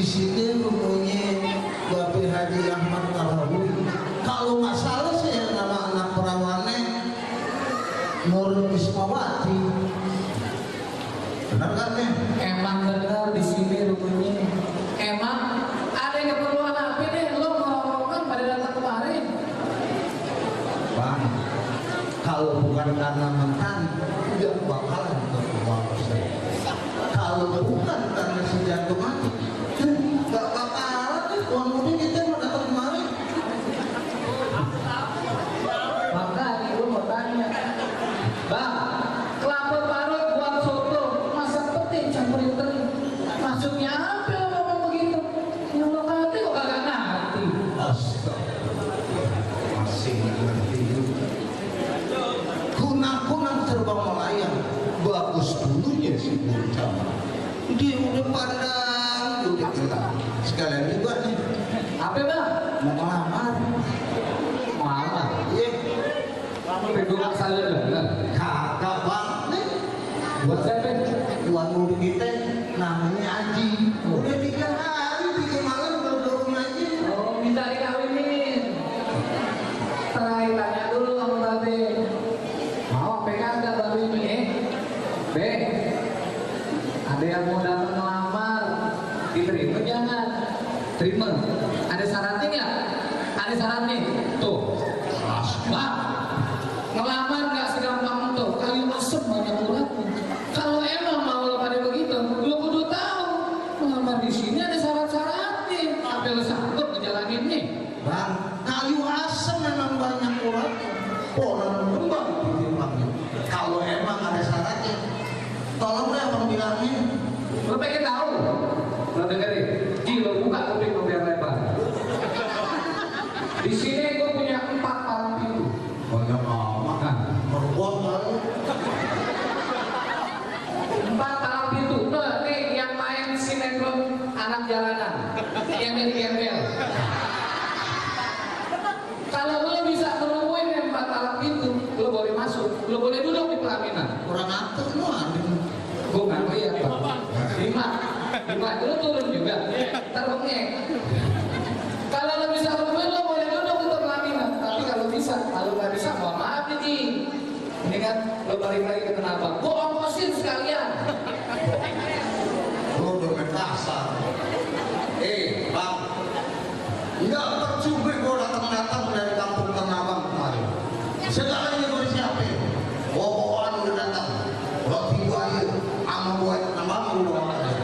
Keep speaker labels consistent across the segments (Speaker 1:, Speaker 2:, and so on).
Speaker 1: di sini mempunyai Bapak Haji Ahmad Karawi. Kalau nggak salah sih nama anak perawannya Nur Ismawati. Benar kan ya?
Speaker 2: Emang benar di sini rupanya. Emang ada yang keperluan apa deh? Lo mau pada datang kemarin?
Speaker 1: Bang, kalau bukan karena mantan, tidak bakalan keluar saya. Kalau bukan karena si jantung mati, nggak bakalan uang mudik kita mau datang kemarin.
Speaker 2: Maka gue mau tanya, Bang, kelapa parut buat soto, masak peti campurin teri. Maksudnya apa lo ngomong begitu? Yang lo ngerti kok kagak ngerti.
Speaker 1: Astaga, masih ngerti juga. Kunang-kunang terbang melayang, bagus dulunya si bocah. Dia udah pandang, udah kenal. Sekalian juga nih,
Speaker 2: Apa Bang?
Speaker 1: mau ngelamar.
Speaker 2: Mama,
Speaker 1: Iya,
Speaker 2: bego saya lah.
Speaker 1: kagak bang. Nih,
Speaker 2: Buat siapa?
Speaker 1: tuan murid kita namanya Aji. Udah 3 hari 3 malam baru dorong Aji.
Speaker 2: Oh, minta dikawinin. Terakhir tanya dulu sama Babe. Mau apa kagak Babe ini? Be, ada yang mau datang ngelamar, diterima jangan? Terima. Ada syaratnya nggak? Ada syaratnya. Tuh, Bang, ngelamar nggak segampang tuh. Kayu asem banyak ulatnya. Kalau emang mau lo pada begitu, lo kudu tahu. Ngelamar di sini ada syarat-syaratnya. Apa lo sanggup ngejalanin nih?
Speaker 1: Bang, kayu asam memang banyak uratnya. Orang kembang ditimbangnya. Kalau emang ada syaratnya, tolong deh abang bilangin.
Speaker 2: Lo pengen tahu? Lo dengerin. Ji, lo buka kuping lo biar lebar. Di sini gue punya 4 palang pintu.
Speaker 1: Banyak amat.
Speaker 2: Nah,
Speaker 1: Meruang kali.
Speaker 2: 4 palang pintu. Nah, nih yang main sinetron anak jalanan, yang dari gembel. Kalau lo bisa menemuin yang 4 palang pintu, lo boleh masuk. Lo boleh duduk di pelaminan.
Speaker 1: Kurang atur lu aneh.
Speaker 2: Gue nggak lihat Bang. 5 lo turun juga. Ntar bengek. Kalau lo bisa menemuin, lo boleh duduk untuk pelaminan. Tapi kalau nggak bisa, mohon maaf nih Ji. Ini kan lo balik lagi ke Tanah Abang. Gue ongkosin sekalian.
Speaker 1: Lu udah main kasar. Bang, nggak percuma gua datang-datang dari kampung Tanah Abang kemarin. Segalanya gua siapin. Bawa-bawaan udah datang. Roti buaya sama buaya tambah udah makan.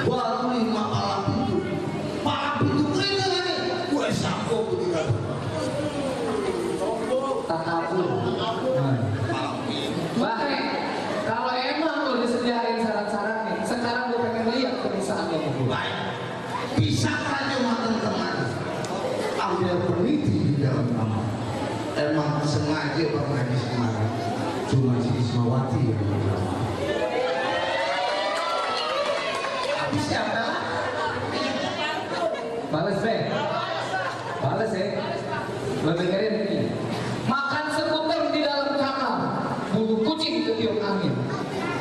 Speaker 1: Baru 5 palang pintu. Palang pintu kering lagi. Gue sanggup begitu.
Speaker 2: Takabur.
Speaker 1: Palang pintu.
Speaker 2: Bahkan kalau emang lo disediain syarat-syaratnya, sekarang gue pengen lihat perusahaan lo.
Speaker 1: Baik. Bisa aja makan kemana? Ambil peneliti di dalam kamar. Emang sengaja pernah di Semarang. Cuma si Ismawati yang berdrama. Habis siapa?
Speaker 2: Balas be, balas ya. Lo dengerin ini. Makan sekuter di dalam kamar, bulu kucing ketiup angin.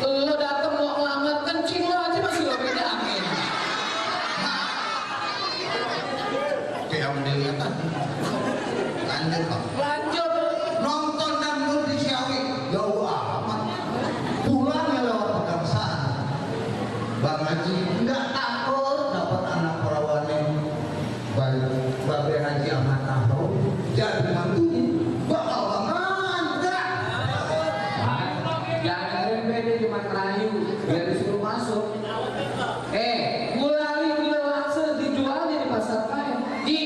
Speaker 2: Lo dateng mau ngelamar, kencing lo aja masih lo beda angin.
Speaker 1: Kayak mendengar kan? Lanjut Pak.
Speaker 2: Lanjut.
Speaker 1: Nonton dangdut di Ciawi jauh amat. Pulangnya lewat Pegangsaan. Bang Haji nggak takut dapat anak perawannya. Babe Haji Ahmad Ahmad jadi mantunya bakal banget enggak?
Speaker 2: Jangan beda cuma terayu, biar disuruh masuk. Gulali laksa dijualnya di pasar lain. Ji,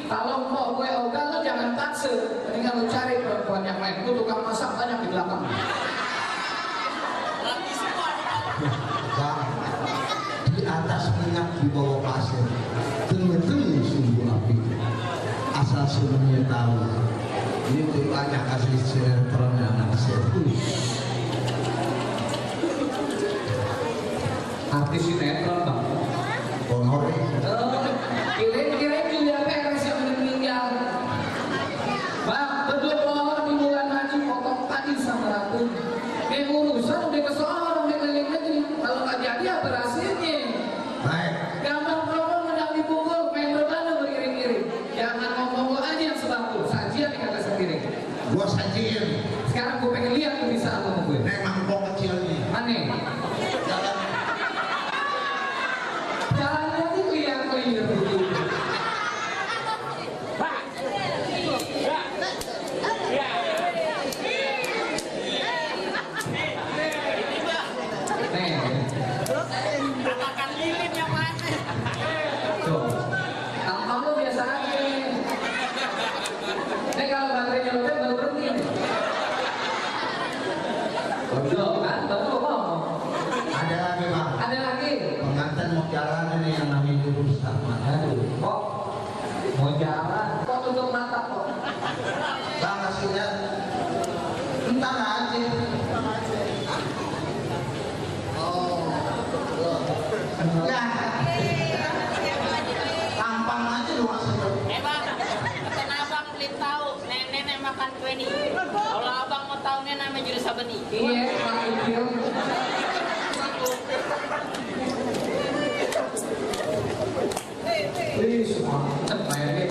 Speaker 2: kalau mau gue ogah lo jangan taksa. Mendingan lo cari perempuan yang lain. Gue tukang masak banyak di belakang.
Speaker 1: Bang, di atas minyak di bawah pasir tengah-tengah sumbu api. Asal sebenarnya tahu ini tuh banyak asli sinetron anak sirkus.
Speaker 2: Artis sinetron bang.
Speaker 1: Honore.
Speaker 2: Kira-kira Julia Perez yang meninggal. Bang, berdua pohon di bulan haji potong tadi sama ratu. Urusan udah kesohor, udah keliling negeri. Kalau nggak jadi apa hasilnya?
Speaker 1: Baik.
Speaker 2: Gak
Speaker 1: Gua sajiin.
Speaker 2: Sekarang gue pengen lihat tuh bisa sama gue.
Speaker 1: Memang kok kecil nih.
Speaker 2: Aneh.
Speaker 1: Jalan.
Speaker 2: Jalannya tuh clear dulu.
Speaker 3: Katakan lilin yang mana?
Speaker 2: Tuh. Tampang lo biasa aja. Kalau baterainya lo baru berhenti. Betul kan? Betul ngomong.
Speaker 1: Ada lagi bang.
Speaker 2: Ada lagi.
Speaker 1: Pengantin mau jalan ini yang namanya jurusan.
Speaker 2: Aduh, kok mau jalan? Kok tutup mata kok?
Speaker 1: Bang kasih lihat. Entar aja. Oh. Ya. Tampang aja lu masuk.
Speaker 3: Bang, kan abang belum tahu nenek makan kue nih. Kalau abang mau tahu nih namanya jurus apa nih?
Speaker 2: Iya, Pak Upil. Ih, semangat mainnya.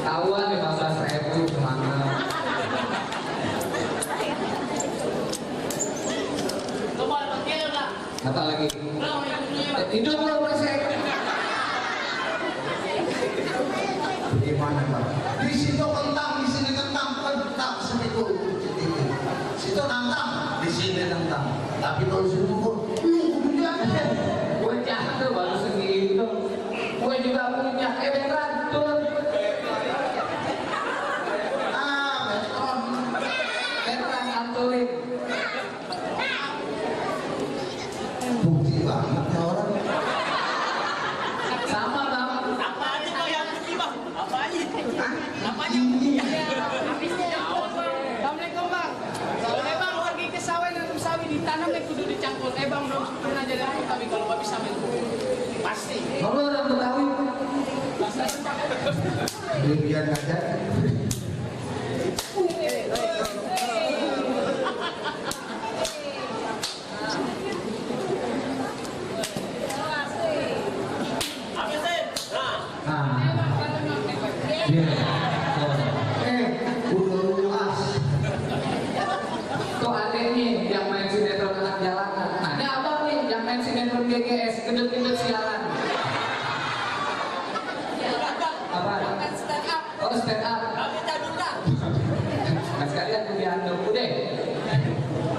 Speaker 2: Tahuan nih bahasa saya tuh semangat.
Speaker 3: Coba pakai lah.
Speaker 2: Apa lagi? Itu belum selesai.
Speaker 1: Gimana bang? Di situ kentang, di sini kentang, kentang segitu. Situ nantang, di sini nantang. Tapi kalau sini pun,
Speaker 2: Gue jahat tuh baru segitu. Gue juga punya beneran tuh.
Speaker 1: beton.
Speaker 2: Beneran antulin.
Speaker 1: Bukti banget ya orang.
Speaker 2: Sama bang.
Speaker 3: Apa aja kau yang putih bang? Apa aja? Apa aja?
Speaker 4: Assalamualaikum bang. Soalnya bang pergi ke sawah nanam sawi ditanam lagi kudu dicangkul. Bang belum pernah jadi aku tapi kalau babi sawi pasti.
Speaker 2: Kalau orang Betawi,
Speaker 1: Biar aja.
Speaker 3: Apa sih? Nah,
Speaker 2: nah, iya.
Speaker 1: Udah luas.
Speaker 2: Tuh adeknya yang main sinetron anak jalanan. Nah, ini abang nih yang main sinetron GGS, gendut-gendut sialan. Apa?
Speaker 4: Kan stand up.
Speaker 2: Oh, stand up.
Speaker 3: kami jadulkan.
Speaker 2: Nah, sekalian gue diandung deh.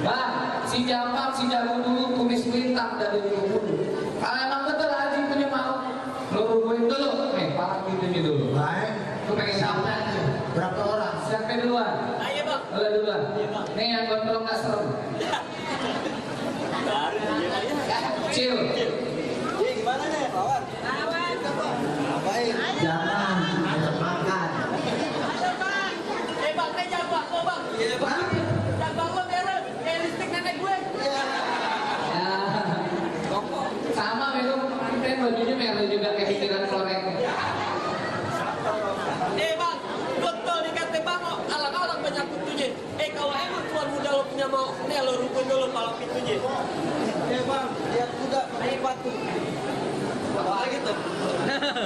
Speaker 2: Bang, si Jampang, si Jago dulu kumis melintang dari dulu. Kalau emang betul Haji punya mau, lo rubuhin dulu. Parah gitunya dulu.
Speaker 1: Baik.
Speaker 2: Lu pengen
Speaker 1: Siapa?
Speaker 2: siapa?
Speaker 1: Berapa orang?
Speaker 2: Siapa duluan?
Speaker 3: Ayo bang.
Speaker 2: Lo duluan. Nih yang gondrong nggak serem. Cil.
Speaker 3: Gimana nih, kawan?
Speaker 1: Baik. Jangan ada makan.
Speaker 3: Bang, saya jago aku bang. Iya bang. Jago lo beres. Listrik nenek gue.
Speaker 2: Ya. Sama minum kan bajunya merah juga kayak hitiran korek.
Speaker 3: Bang, betul dikata bang, alang-alang banyak pintunya. Kalau emang tuan muda lo punya mau, nih lo rubuhin dulu kalau pintunya.
Speaker 5: Bang, lihat kuda pakai batu. Apa lagi tuh?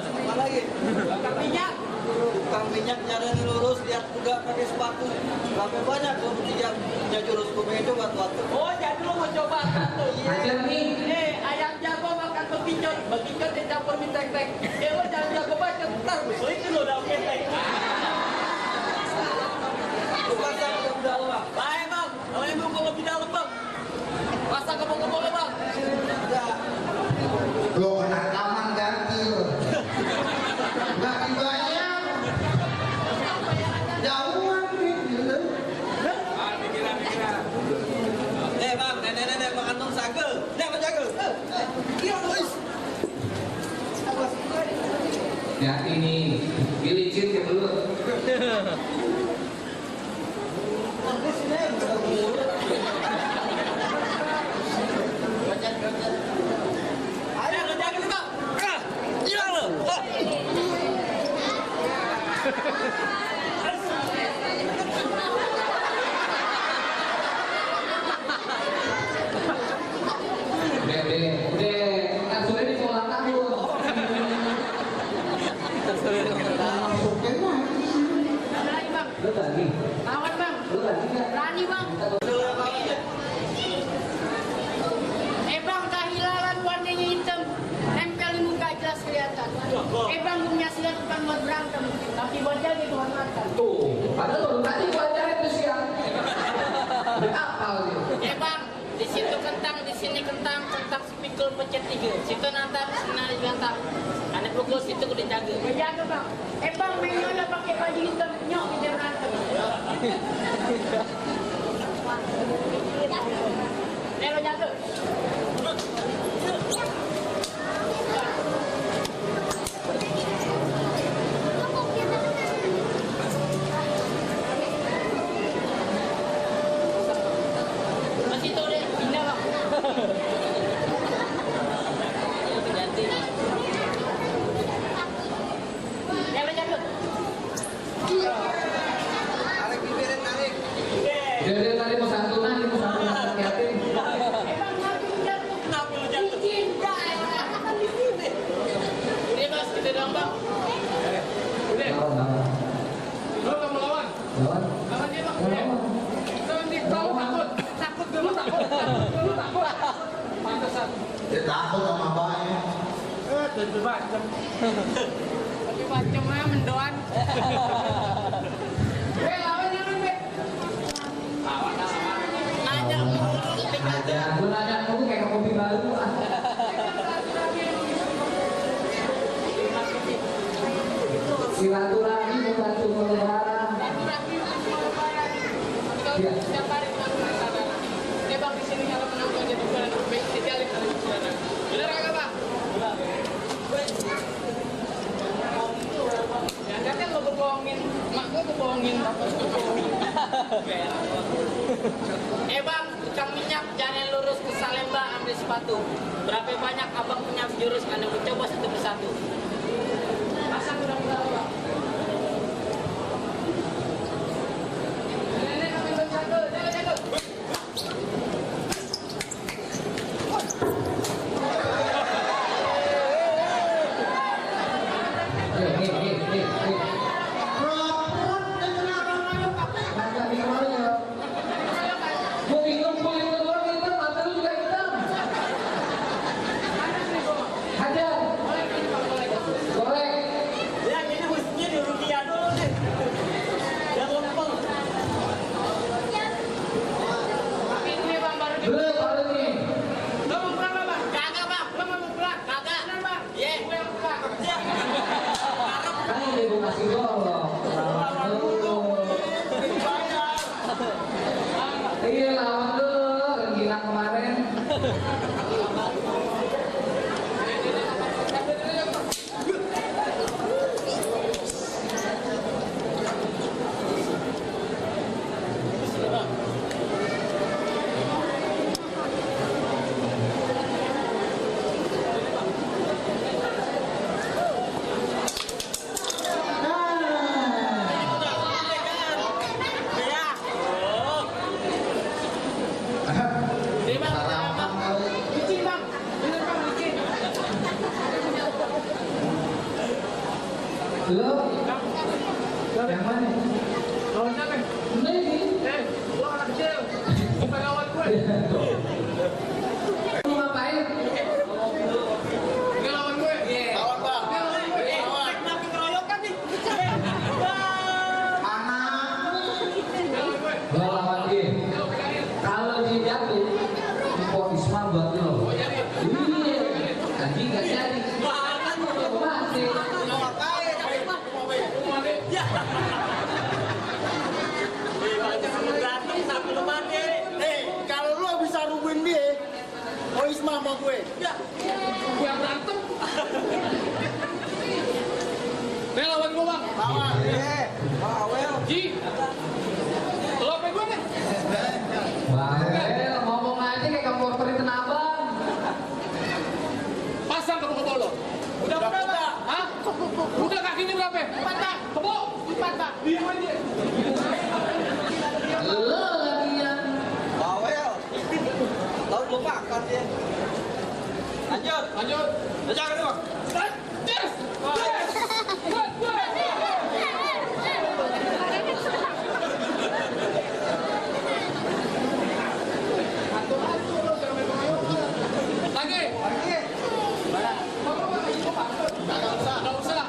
Speaker 5: Apa lagi?
Speaker 3: Bakar minyak.
Speaker 5: Tukang minyak jalan lurus, lihat kuda pakai sepatu. Berapa banyak lo bertiga punya jurus? Gue pengen coba tuh.
Speaker 3: Oh, jadi lo mau coba satu.
Speaker 2: Ajar nih.
Speaker 3: Ayam jago makan bekicot. Bekicot dicampur mie tek-tek. Lo jangan jago baca, ntar musuh itu lo dalam ketek.
Speaker 5: Masa udah lama?
Speaker 3: Baik bang, kalau emang mau lebih dalam bang. Masa kebong-kebong bang.
Speaker 5: Udah.
Speaker 1: Lo kena rekaman ganti lo. Nggak dibayar. Jauhan nih.
Speaker 5: Bang, nenek-nenek makan dong saga. Nenek jaga. Iya, boys.
Speaker 2: Ya ini dilicin ke dulu.
Speaker 3: Ayo lo jaga nih bang.
Speaker 5: Iya lo.
Speaker 2: Udah, kan sudah di sekolah tahun.
Speaker 4: Ada lagi bang.
Speaker 2: Lo tadi,
Speaker 4: Lawan bang.
Speaker 2: lo
Speaker 4: dibaca gitu hormatkan.
Speaker 2: Tuh, padahal baru tadi gua ajarin tuh siang. Udah hafal dia.
Speaker 4: Bang, di situ kentang, di sini kentang, kentang sepikul pecet 3. Situ nanti sini gantang. Anak pukul situ udah jaga. Jaga bang. Bang, mainnya udah pakai baju hitam nyok di berantem. Lo jaga. Masih tuh deh, pindah bang. Ganti. Lo jaga.
Speaker 5: Tarik bibirin, tarik.
Speaker 2: Dia tadi mau santunan, hati-hati.
Speaker 3: Kenapa lu jatuh?
Speaker 4: Ini mas, kita dong bang. Udah.
Speaker 2: Lawan.
Speaker 4: Lo kamu lawan.
Speaker 2: Lawan.
Speaker 4: Lawan dia bang.
Speaker 2: Lawan.
Speaker 4: Lawan dia. Kamu takut. Takut dulu takut. Dulu takut. Pantesan.
Speaker 1: Dia takut sama abahnya.
Speaker 4: Tentu macam. Tapi macamnya mendoan. Lawan jangan be. Lawan. Nanya mulu.
Speaker 2: Aja, gua nanya kamu kayak kopi baru. Silaturahmi membantu lebaran. Iya.
Speaker 4: Setiap hari melakukan sadar. Dia bang di sini kalau menonton jadi bulan baik dijalin dari sana. Benar kagak bang? Ya kan lo berbohongin, mak gua berbohongin, bapak gua berbohongin. Bang, tukang minyak jalan lurus ke Salemba ambil sepatu. Berapa banyak abang punya jurus anda mencoba satu persatu. Pasang udah bang. Nenek ambil satu, jaga.
Speaker 1: Rapot, dan kenapa
Speaker 2: Kagak gimana? Gua bingung kulit lu doang hitam, mata lu juga hitam. Hajar. Goreng.
Speaker 3: Ya ini mestinya di rupiah dulu nih. Jangan lempeng.
Speaker 4: Ini bang baru di.
Speaker 2: Belum baru nih.
Speaker 4: Lo mau pulang nggak, bang? Kagak bang. Lo mau pulang? Kagak. Bener bang. Iya. Gue yang pulang. Iya.
Speaker 2: Kan udah gua kasih golok. Iya lawan dulu, Rengginang kemarin.
Speaker 1: Sarapan kali.
Speaker 4: Licin bang. Bener bang licin.
Speaker 2: Lo? Yang mana?
Speaker 4: Lawan siapa?
Speaker 2: Ini.
Speaker 4: Lo anak kecil. Bukan lawan gue.
Speaker 2: Lu ngapain?
Speaker 4: Ini lawan gue.
Speaker 5: Lawan bang.
Speaker 4: Ini lawan gue.
Speaker 3: Kenapa ngeroyokan nih?
Speaker 1: Anak.
Speaker 4: Ini lawan gue.
Speaker 2: Gua lawan dia.
Speaker 4: Lo pegangin.
Speaker 2: Kalau dia jatuh, impor Isma buat lo.
Speaker 4: Oh jadi.
Speaker 2: Iya. Tadi nggak jadi. Mati.
Speaker 5: Mau ngapain?
Speaker 4: Mau mandi.
Speaker 3: Ya. Jangan berantem sampai lu mati.
Speaker 5: Kalau lo bisa rubuhin dia, oh Isma sama gue.
Speaker 3: Ya.
Speaker 4: Gue yang berantem. Ini lawan gue bang.
Speaker 5: Lawan. Bawel.
Speaker 4: Ji. Lo apa gue nih?
Speaker 2: Bawel, ngomong aja kayak kamu peri tenabang.
Speaker 4: Pasang ke muka lo. Udah bang. Hah? Udah kakinya berapa? 4 bang. Kebok. 4 bang. Diam aja.
Speaker 2: Lo lagian.
Speaker 5: Bawel. Laut lo makan dia. Lanjut.
Speaker 4: Lanjut.
Speaker 5: Jangan dong.
Speaker 4: Yes. Lagi. Nggak usah.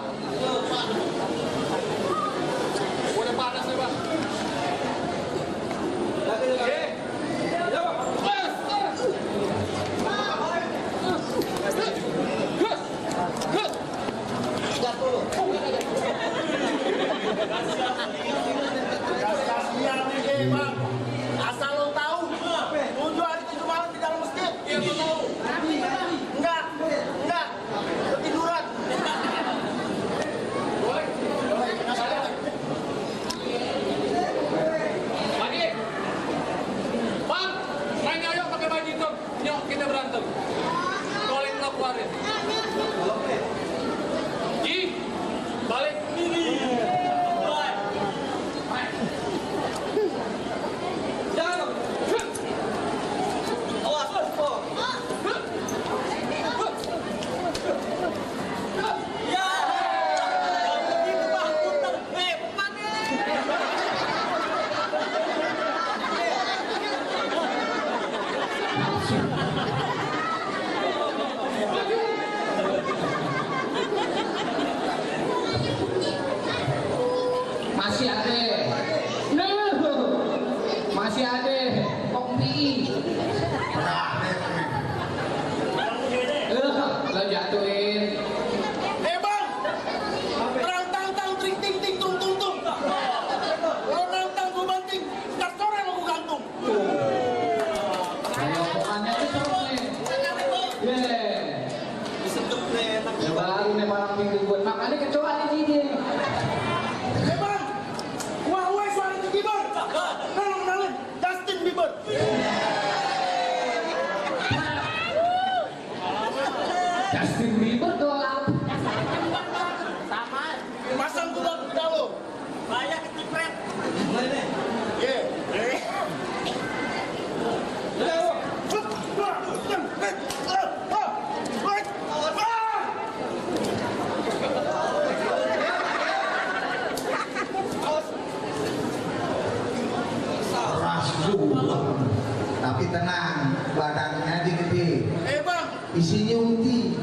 Speaker 1: Tapi tenang, badannya gede.
Speaker 5: Bang,
Speaker 1: Isinya unti.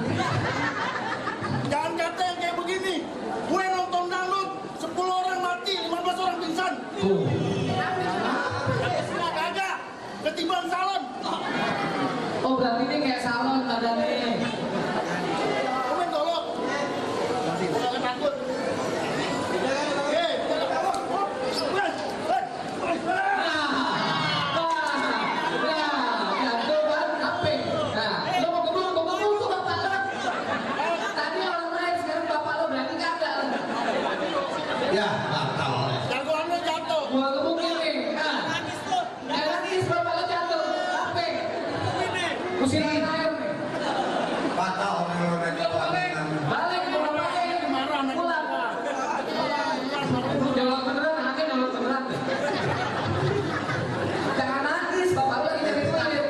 Speaker 5: jangan kata yang kayak begini. Gue nonton dangdut, 10 orang mati, 15 orang pingsan.
Speaker 2: Tuh.
Speaker 5: Kagak, ketimbang salon.
Speaker 2: Oh berarti ini kayak salon badannya.
Speaker 5: Gue main golok. Gue gak takut.
Speaker 1: Ya, batal.
Speaker 5: Jagoannya jatuh.
Speaker 2: Gua gebukin nih. Nah, jangan nangis, bapak lo jatuh. Apa? Kusiran air nih.
Speaker 1: Batal nih udah dipakai.
Speaker 2: Balik ke bapaknya. Pulang. Jawab beneran, anaknya jawab beneran. Jangan nangis, bapak lo lagi cari duit.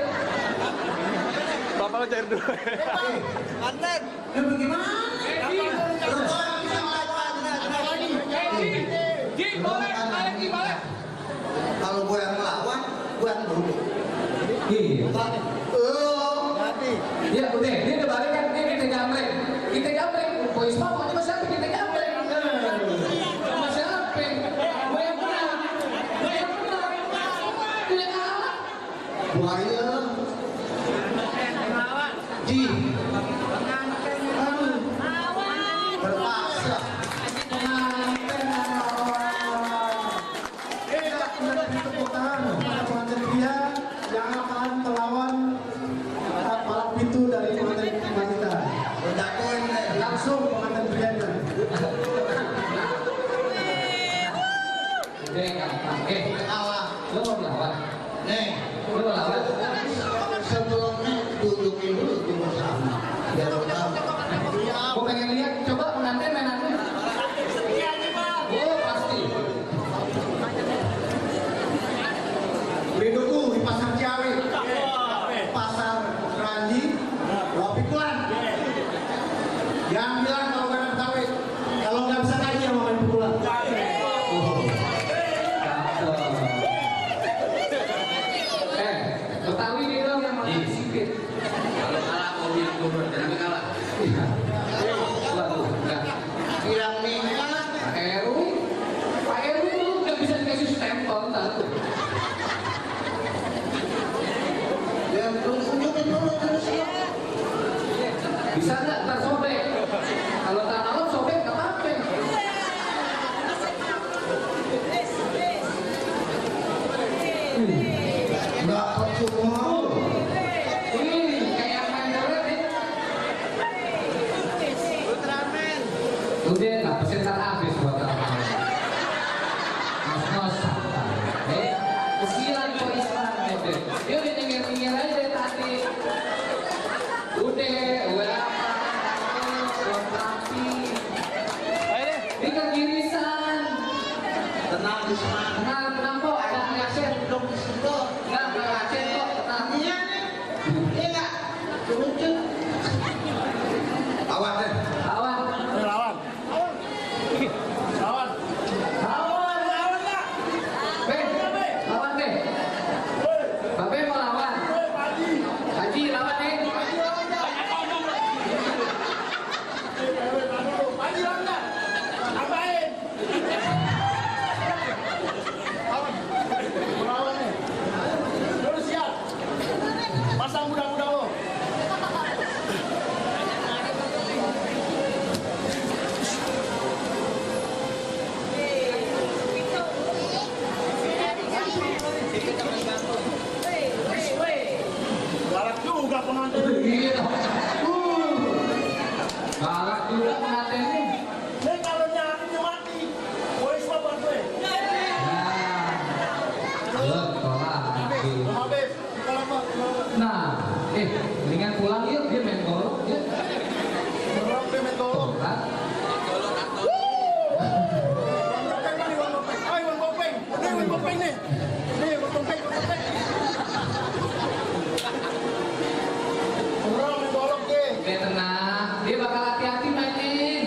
Speaker 3: Bapak lo cair dulu.
Speaker 5: Mantan.
Speaker 1: Ya bagaimana? Kalau gue yang melawan, gue yang dulu.
Speaker 2: Iya.
Speaker 5: Nanti.
Speaker 2: Ya udah, dia udah balik kan, dia kita gambreng. Kita gambreng, poin semua pokoknya masih apa kita gambreng. Masih apa? Gue yang menang. Gue yang menang. Dia kalah.
Speaker 1: Buaya. Ji. Aduh. Terpaksa.
Speaker 6: Tepuk tangan kepada pengantin pria yang akan melawan palang pintu dari pengantin wanita.
Speaker 1: Berdakoin deh.
Speaker 6: Langsung pengantin prianya.
Speaker 2: Udah gampang.
Speaker 1: Kalah.
Speaker 2: Lo mau melawan?
Speaker 1: Nih.
Speaker 2: Lo mau lawan?
Speaker 1: Sebelumnya tunjukin dulu tim bersama. Biar lo tahu.
Speaker 2: Gue pengen lihat, coba pengantin main apa? Oh pasti.
Speaker 6: Beli duku di pasar Ciawi, pasar Ranji, Wapikulan. Yang bilang kalau nggak ada Betawi, kalau nggak bisa kaji yang mau main pukulan.
Speaker 2: Betawi nih dong yang makin sipit.
Speaker 7: Kalau kalah mau bilang gubernur, jangan kalah.
Speaker 2: Iya. Waduh, enggak.
Speaker 1: Bilang nikah.
Speaker 2: Pak Heru, Pak Heru dulu nggak bisa dikasih stempel satu.
Speaker 1: Ya belum tunjukin dulu terus ya.
Speaker 2: Bisa nggak ntar sobek? Kalau tanah lo sobek nggak apa-apa.
Speaker 1: Enggak percuma.
Speaker 2: Kayak main deret nih.
Speaker 5: Ultraman.
Speaker 2: Udah nggak pesen ntar habis buat kamu. Ngos-ngosan. Kesian kok Islam udah. Dia udah nyengir-nyengir aja dari tadi. Udah, belum rapi. Ini kegirisan.
Speaker 1: Tenang di sana.
Speaker 2: Tenang kok, ada ngacet.
Speaker 1: Duduk di situ.
Speaker 2: Enggak ngacet kok, tenang.
Speaker 1: Iya nih. Iya nggak? Lucu. Awas deh.
Speaker 2: Lawan.
Speaker 5: Lawan. Lawan.
Speaker 2: Lawan.
Speaker 5: Lawan lah.
Speaker 2: Lawan deh. Babe mau lawan.
Speaker 5: Haji.
Speaker 2: Haji lawan deh.
Speaker 5: Haji lawan dah. Haji lawan dah. Apain? Lawan. Lawan nih. Lu siap. Pasang muda-muda lo. Galak juga pengantin.
Speaker 2: Iya. Galak juga pengantin nih.
Speaker 5: Nih kalau nyampe mati, gue semua buat gue.
Speaker 2: Lo tolak.
Speaker 5: Habis, kalau apa?
Speaker 2: Nah, mendingan pulang yuk, dia main golok yuk.
Speaker 5: Orang pemain golok.
Speaker 2: Tolak.
Speaker 5: Iwan Bopeng. Nih, Iwan Bopeng nih. Nih, Iwan Bopeng, Iwan Bopeng. Orang main golok deh.
Speaker 2: Oke tenang, dia bakal hati-hati mainin.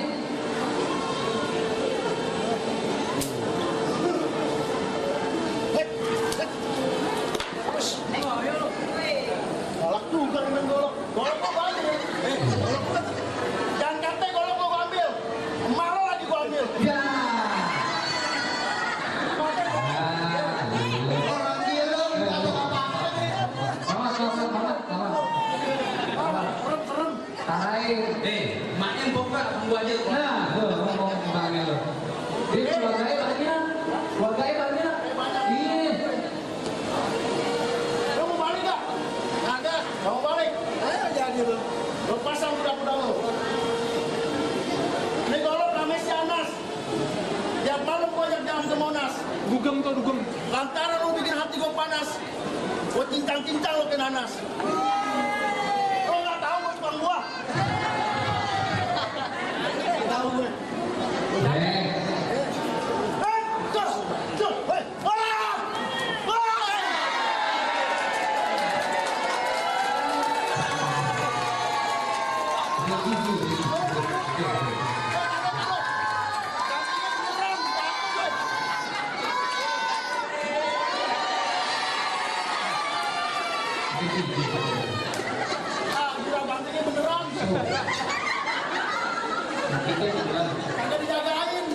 Speaker 8: Dugem tuh dugem.
Speaker 5: Lantaran lo bikin hati gue panas. Gue cincang-cincang lo ke nanas. Lo gak tahu gue tukang buah. Tahu gue.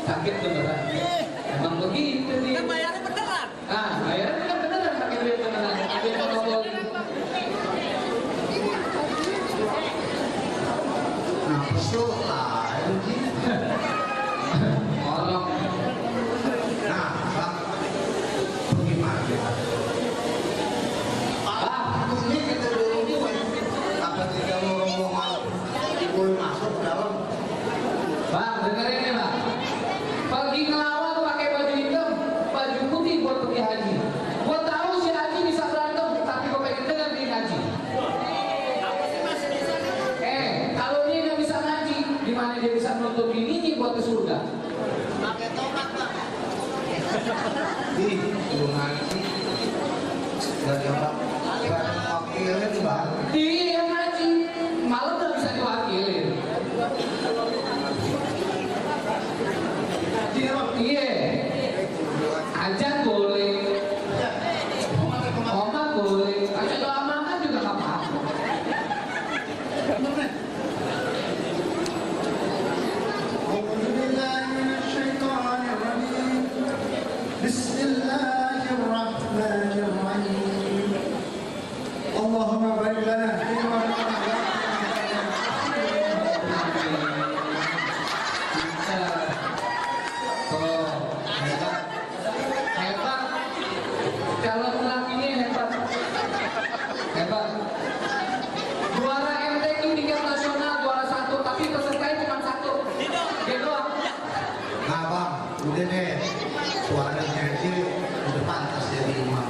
Speaker 2: Sakit beneran. Emang begitu nih.
Speaker 3: Kan bayarnya beneran.
Speaker 2: Ah, bayarnya kan beneran pakai duit beneran. Pakai monopol.
Speaker 1: Nah, besul lah.
Speaker 2: Orang.
Speaker 1: Nah, Bang, bagaimana? Ini kita dulu gue. Apa tidak mau rombongan? Boleh masuk ke dalam.
Speaker 2: Bang, dengerin ya bang. Pergi ngelawak pakai baju hitam, baju putih buat pergi haji. Gua tahu si Haji bisa berantem, tapi gua pengen dengar dia ngaji. Kalau dia nggak bisa ngaji, gimana dia bisa menuntut bininya buat ke surga?
Speaker 5: Pakai tomat, Pak.
Speaker 1: Ih, belum ngaji. Gak ada orang. Gak ada wakilnya tuh, Bang.
Speaker 2: Dia yang ngaji, malah nggak bisa diwakilin. Iya, ajan boleh, oma boleh, aja doa makan juga nggak apa-apa.
Speaker 6: Allahumma barik lana fima
Speaker 2: Hebat, calon lakinya hebat, hebat. Juara MTQ tingkat nasional juara 1, tapi pesertanya cuma 1. Dia doang.
Speaker 1: Nah, Bang, udah deh. Suaranya aja udah pantas jadi imam.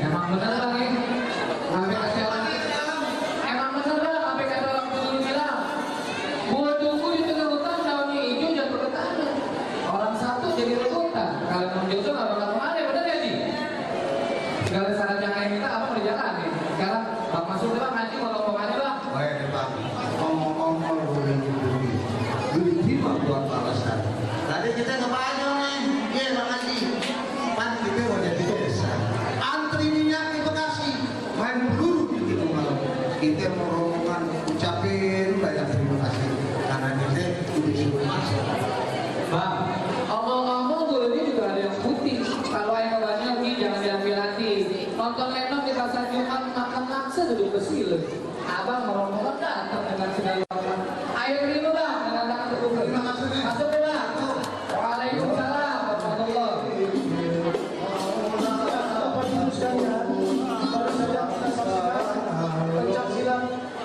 Speaker 2: Emang bener bang ya? Sampai kasih orang. Emang bener bang, sampai kata orang dulu bilang, gua tunggu di tengah hutan daunnya hijau jangan bergetar. Orang satu jadi rebutan. Kalau Bang Jojo nggak bakal kemana, bener ya Ji? Segala saran yang kayak minta apa mau dijalanin. Sekarang Bang Masud bang ngaji mau rombongannya bang.
Speaker 1: Baik deh, Bang. Ngomong-ngomong boleh dibeli. Beli lima buat balasan. Tadi kita ke Banyak nih. Iya, Bang Haji. Pan kita mau jadi desa. Antri minyak di Bekasi. Main peluru di malam. Kita mau rombongan ucapin banyak terima kasih. Karena kita udah suruh masuk.
Speaker 2: Bang, omong-omong dulunya juga ada yang putih. Kalau yang banyak nih jangan diambil hati. Nonton Lenong di pasar Jumat makan laksa duduk besi loh. Abang rombongan datang dengan segala macam. Ayo dulu bang, dengan tangan terbuka. Masuk deh bang. Waalaikumsalam warahmatullahi.
Speaker 6: Pencaksilat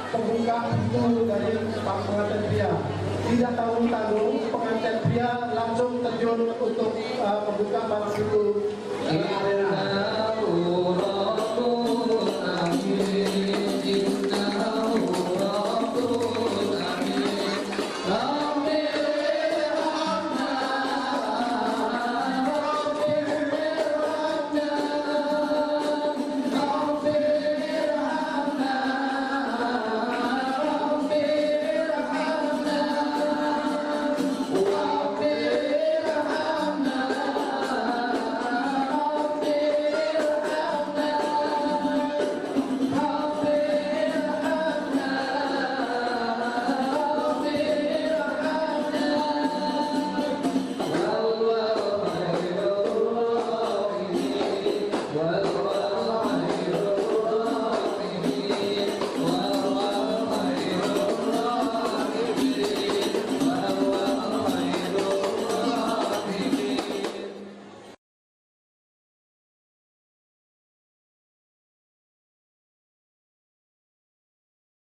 Speaker 6: pembuka pintu dari Pak pengantin pria. Tidak tanggung-tanggung, pengantin pria langsung terjun untuk membuka palang pintu.
Speaker 2: Innahu